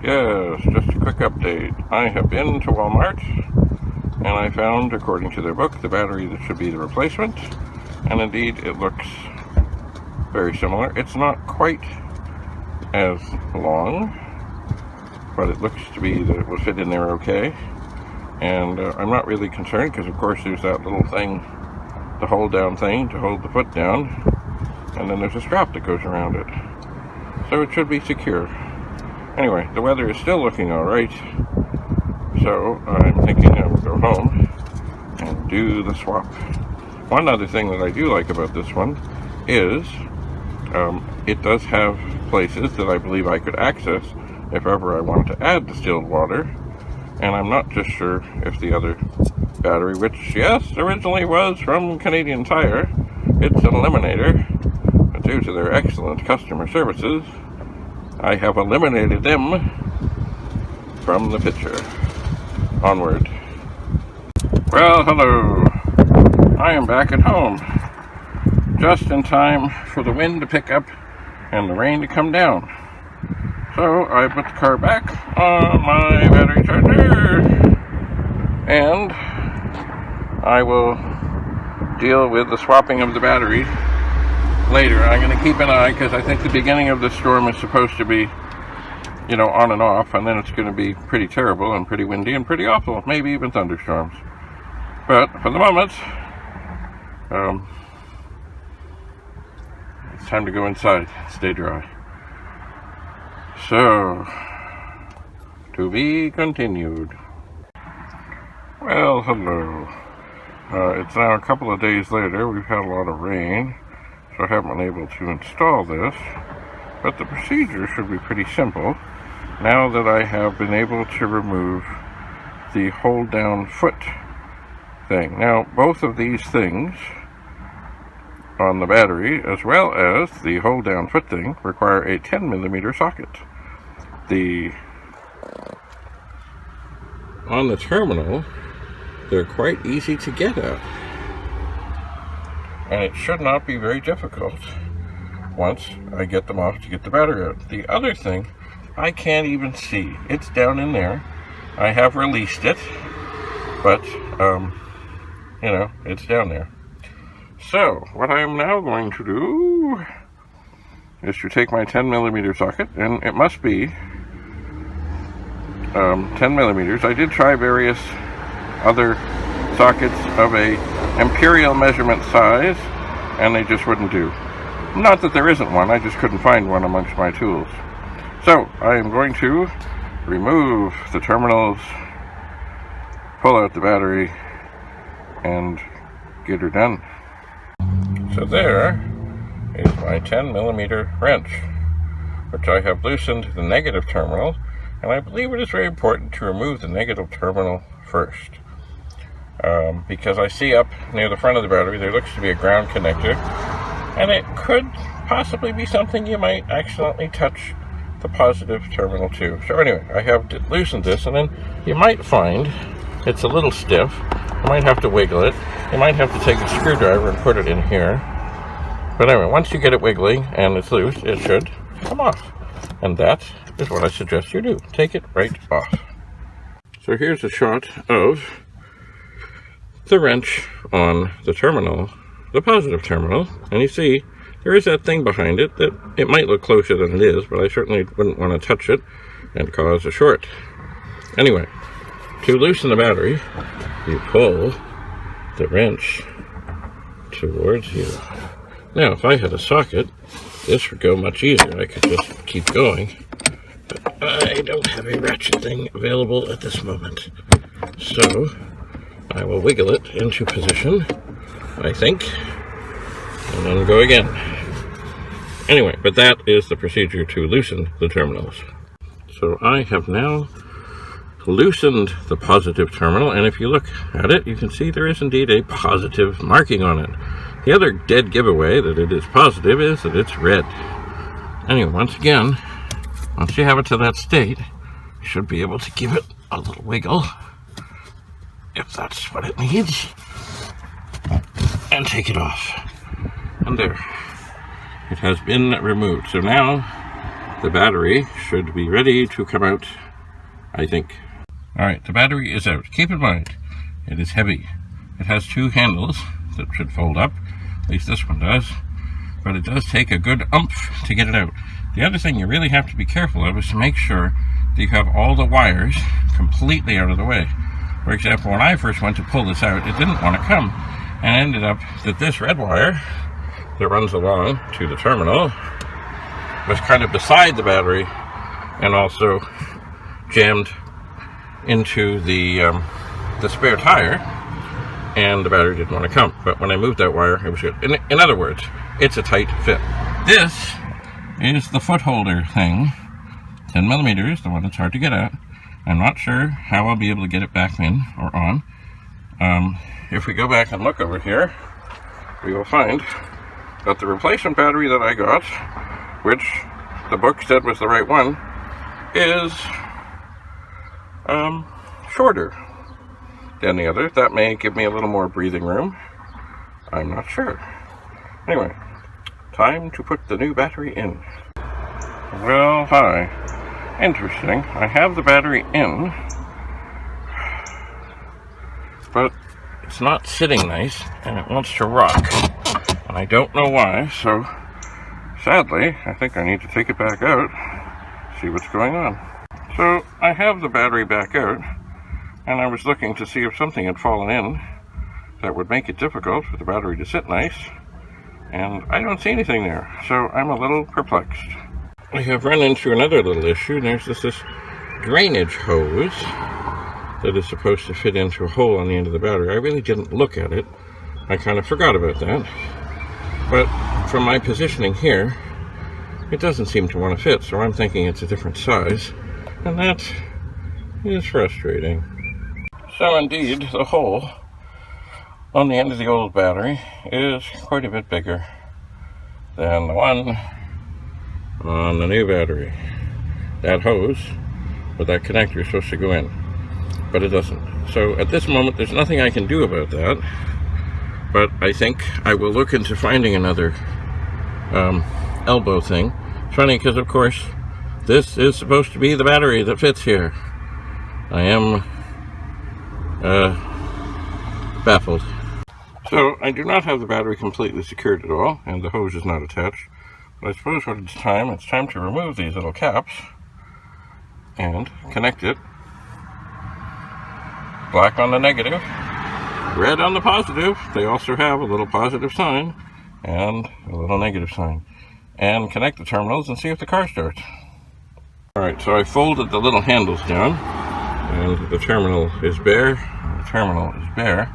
Yes, just a quick update. I have been to Walmart, and I found, according to their book, the battery that should be the replacement. And indeed, it looks very similar. It's not quite as long, but it looks to be that it will fit in there okay. And I'm not really concerned, because of course there's that little thing, the hold down thing, to hold the foot down. And then there's a strap that goes around it. So it should be secure. Anyway, the weather is still looking alright, so I'm thinking I will go home and do the swap. One other thing that I do like about this one is it does have places that I believe I could access if ever I want to add distilled water, and I'm not just sure if the other battery, which yes, originally was from Canadian Tire, it's an eliminator, but due to their excellent customer services, I have eliminated them from the picture. Onward. Well, hello. I am back at home. Just in time for the wind to pick up and the rain to come down. So I put the car back on my battery charger. And I will deal with the swapping of the battery later. I'm going to keep an eye, because I think the beginning of the storm is supposed to be, on and off, and then it's going to be pretty terrible and pretty windy and pretty awful, maybe even thunderstorms. But for the moment, it's time to go inside, stay dry. So, to be continued. Well, hello. It's now a couple of days later. We've had a lot of rain, so I haven't been able to install this, but the procedure should be pretty simple now that I have been able to remove the hold down foot thing. Now, both of these things on the battery, as well as the hold down foot thing, require a 10mm socket. On the terminal, they're quite easy to get at, and it should not be very difficult once I get them off to get the battery out. The other thing, I can't even see. It's down in there. I have released it, but, it's down there. So, what I am now going to do is to take my 10mm socket, and it must be 10mm. I did try various other sockets of a imperial measurement size, and they just wouldn't do. Not that there isn't one, I just couldn't find one amongst my tools. So, I am going to remove the terminals, pull out the battery, and get her done. So there is my 10mm wrench, which I have loosened the negative terminal, and I believe it is very important to remove the negative terminal first. Because I see up near the front of the battery there looks to be a ground connector, and it could possibly be something you might accidentally touch the positive terminal to. So anyway, I have loosened this, and then you might find it's a little stiff. You might have to wiggle it. You might have to take a screwdriver and put it in here. But anyway, once you get it wiggling and it's loose, it should come off. And that is what I suggest you do. Take it right off. So here's a shot of the wrench on the terminal, the positive terminal, and you see there is that thing behind it that it might look closer than it is, but I certainly wouldn't want to touch it and cause a short. Anyway, to loosen the battery, you pull the wrench towards you. Now, if I had a socket, this would go much easier. I could just keep going, but I don't have a ratchet thing available at this moment. So, I will wiggle it into position, I think, and then go again. Anyway, but that is the procedure to loosen the terminals. So I have now loosened the positive terminal, and if you look at it, you can see there is indeed a positive marking on it. The other dead giveaway that it is positive is that it's red. Anyway, once again, once you have it to that state, you should be able to give it a little wiggle, if that's what it needs, and take it off. And there, it has been removed. So now the battery should be ready to come out, I think. Alright, the battery is out. Keep in mind, it is heavy. It has two handles that should fold up, at least this one does, but it does take a good oomph to get it out. The other thing you really have to be careful of is to make sure that you have all the wires completely out of the way. For example, when I first went to pull this out, it didn't want to come, and it ended up that this red wire that runs along to the terminal was kind of beside the battery and also jammed into the spare tire, and the battery didn't want to come. But when I moved that wire, it was good. In other words, it's a tight fit. This is the foot holder thing, 10 millimeters, the one that's hard to get at. I'm not sure how I'll be able to get it back in or on. If we go back and look over here, we will find that the replacement battery that I got, which the book said was the right one, is shorter than the other. That may give me a little more breathing room. I'm not sure. Anyway, time to put the new battery in. Well, hi. Interesting. I have the battery in, but it's not sitting nice, and it wants to rock. And I don't know why, so sadly, I think I need to take it back out, see what's going on. So, I have the battery back out, and I was looking to see if something had fallen in that would make it difficult for the battery to sit nice, and I don't see anything there, so I'm a little perplexed. I have run into another little issue. There's this drainage hose that is supposed to fit into a hole on the end of the battery. I really didn't look at it. I kind of forgot about that. But from my positioning here, it doesn't seem to want to fit, so I'm thinking it's a different size, and that is frustrating. So indeed, the hole on the end of the old battery is quite a bit bigger than the one on the new battery. That hose with that connector is supposed to go in, but it doesn't. So at this moment, there's nothing I can do about that, but I think I will look into finding another elbow thing. It's funny because, of course, this is supposed to be the battery that fits here. I am baffled. So I do not have the battery completely secured at all, and the hose is not attached. But I suppose when it's time to remove these little caps and connect it. Black on the negative, red on the positive. They also have a little positive sign and a little negative sign. And connect the terminals and see if the car starts. Alright, so I folded the little handles down, and the terminal is bare. The terminal is bare.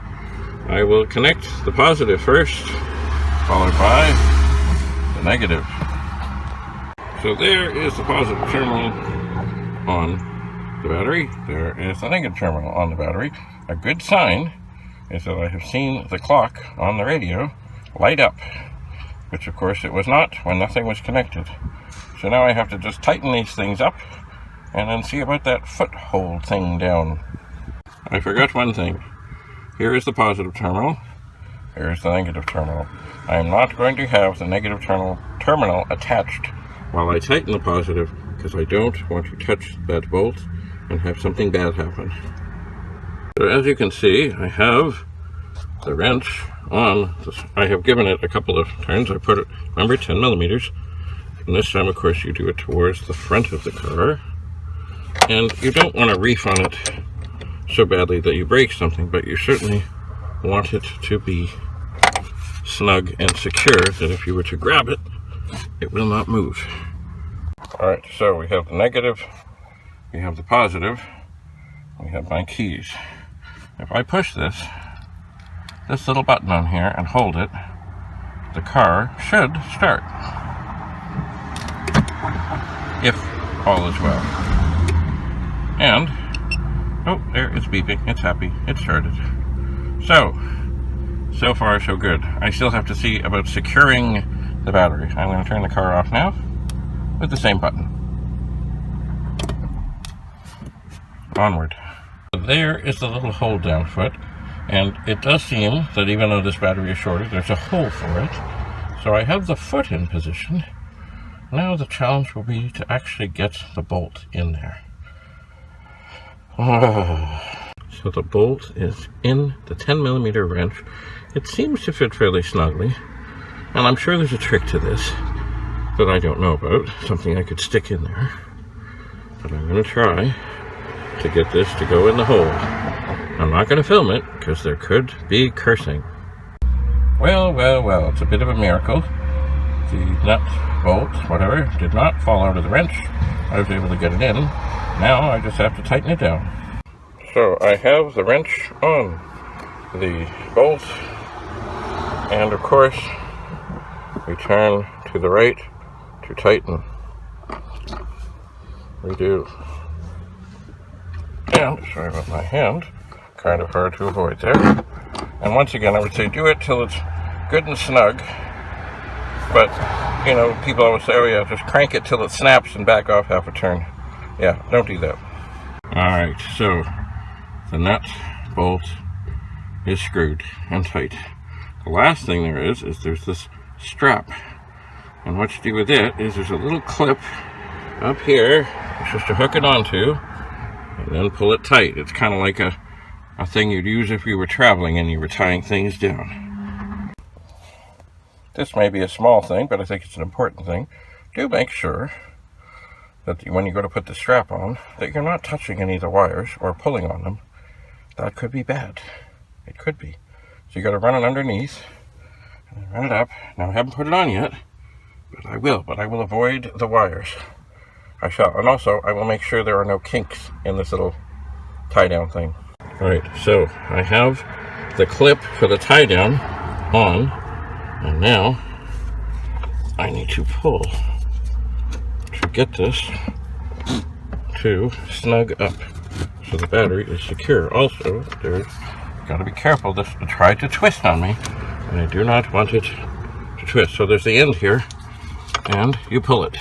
I will connect the positive first, followed by the negative. So there is the positive terminal on the battery. There is the negative terminal on the battery. A good sign is that I have seen the clock on the radio light up, which of course it was not when nothing was connected. So now I have to just tighten these things up and then see about that foothold thing down. I forgot one thing. Here is the positive terminal. Here is the negative terminal. I am not going to have the negative terminal attached while I tighten the positive, because I don't want to touch that bolt and have something bad happen. So as you can see, I have the wrench on. I have given it a couple of turns. I put it, remember, 10 millimeters. And this time, of course, you do it towards the front of the car. And you don't want to reef on it so badly that you break something, but you certainly want it to be snug and secure that if you were to grab it, it will not move. Alright, so we have the negative, we have the positive, we have my keys. If I push this little button on here and hold it, the car should start. If all is well. And, oh, there, it's beeping, it's happy, it started. So far so good. I still have to see about securing the battery. I'm going to turn the car off now with the same button. Onward. There is the little hold down foot, and it does seem that even though this battery is shorter, there's a hole for it. So I have the foot in position, Now the challenge will be to actually get the bolt in there. So the bolt is in the 10mm wrench. It seems to fit fairly snugly, and I'm sure there's a trick to this that I don't know about, something I could stick in there. But I'm going to try to get this to go in the hole. I'm not going to film it because there could be cursing. Well, well, well, it's a bit of a miracle. The nut, bolt, whatever, did not fall out of the wrench. I was able to get it in. Now I just have to tighten it down. So I have the wrench on the bolt, and of course we turn to the right to tighten. We do. And, sorry about my hand, kind of hard to avoid there. And once again, I would say do it till it's good and snug. But, you know, people always say, oh yeah, just crank it till it snaps and back off half a turn. Yeah, don't do that. Alright, so the nut bolt is screwed and tight. The last thing there is there's this strap. And what you do with it is there's a little clip up here, it's just to hook it onto, and then pull it tight. It's kind of like a thing you'd use if you were traveling and you were tying things down. This may be a small thing, but I think it's an important thing. Do make sure that when you go to put the strap on, that you're not touching any of the wires or pulling on them. That could be bad. It could be. So you got to run it underneath, and run it up. Now I haven't put it on yet, but I will avoid the wires. I shall. And also, I will make sure there are no kinks in this little tie-down thing. Alright, so I have the clip for the tie-down on, and now I need to pull to get this to snug up so the battery is secure. Also, there's got to be careful. This tried to twist on me, and I do not want it to twist. So there's the end here, and you pull it.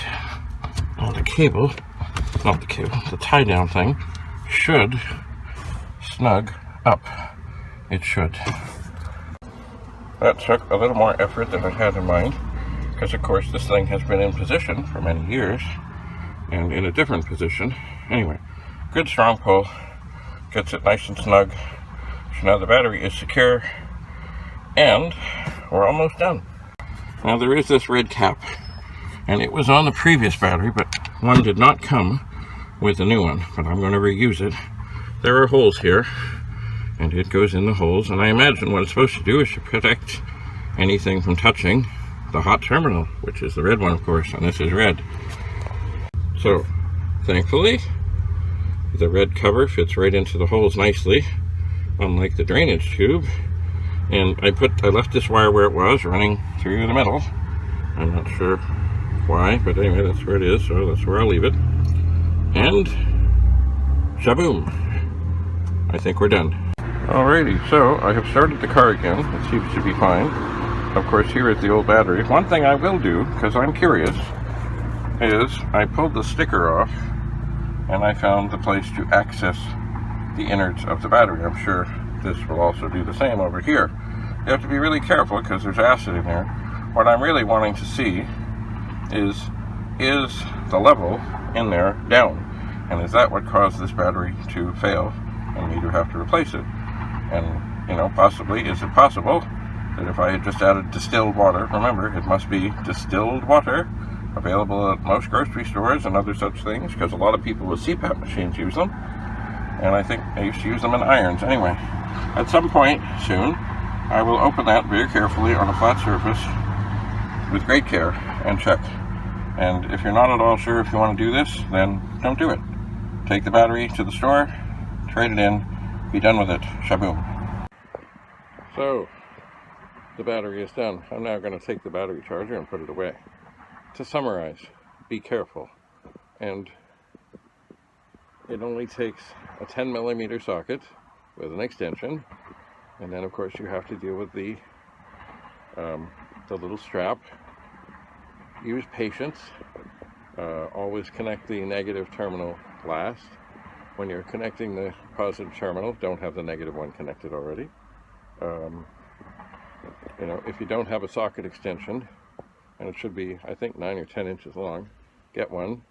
Now the cable, not the cable, the tie-down thing should snug up. It should. That took a little more effort than I had in mind, because of course this thing has been in position for many years, and in a different position. Anyway, good strong pull, gets it nice and snug. So now the battery is secure, and we're almost done. Now there is this red cap, and it was on the previous battery, but one did not come with the new one, but I'm going to reuse it. There are holes here, and it goes in the holes, and I imagine what it's supposed to do is to protect anything from touching the hot terminal, which is the red one, of course, and this is red. So, thankfully, the red cover fits right into the holes nicely, unlike the drainage tube. And I left this wire where it was, running through the middle. I'm not sure why, but anyway, that's where it is, so that's where I'll leave it. And shaboom! I think we're done. Alrighty, so I have started the car again. It seems to be fine. Of course, here is the old battery. One thing I will do, because I'm curious, is I pulled the sticker off, and I found the place to access the innards of the battery. I'm sure this will also do the same over here. You have to be really careful because there's acid in there. What I'm really wanting to see is the level in there down? And is that what caused this battery to fail and me to have to replace it? And, you know, possibly, is it possible that if I had just added distilled water, remember, it must be distilled water, available at most grocery stores and other such things, because a lot of people with CPAP machines use them, and I think I used to use them in irons. Anyway, at some point soon, I will open that very carefully on a flat surface with great care and check. And if you're not at all sure if you want to do this, then don't do it. Take the battery to the store, trade it in, be done with it. Shaboom. So, the battery is done. I'm now going to take the battery charger and put it away. To summarize, be careful. And it only takes a 10mm socket with an extension, and then of course you have to deal with the little strap. Use patience. Always connect the negative terminal last. When you're connecting the positive terminal, don't have the negative one connected already. You know, if you don't have a socket extension, and it should be, I think, 9 or 10 inches long. Get one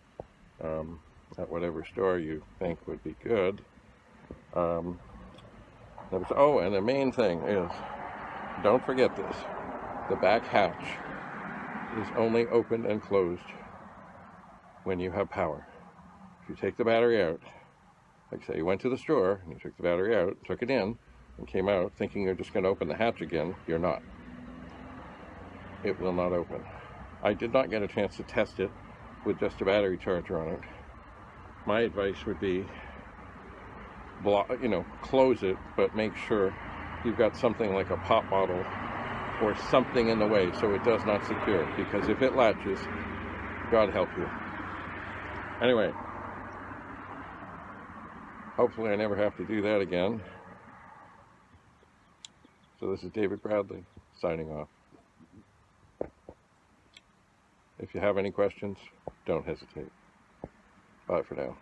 at whatever store you think would be good. Oh, and the main thing is, don't forget this, the back hatch is only opened and closed when you have power. If you take the battery out, like say you went to the store and you took the battery out, took it in, and came out thinking you're just going to open the hatch again, you're not. It will not open. I did not get a chance to test it with just a battery charger on it. My advice would be, close it, but make sure you've got something like a pop bottle or something in the way so it does not secure, because if it latches, God help you. Anyway, hopefully I never have to do that again. So this is David Bradley signing off. If you have any questions, don't hesitate. Bye for now.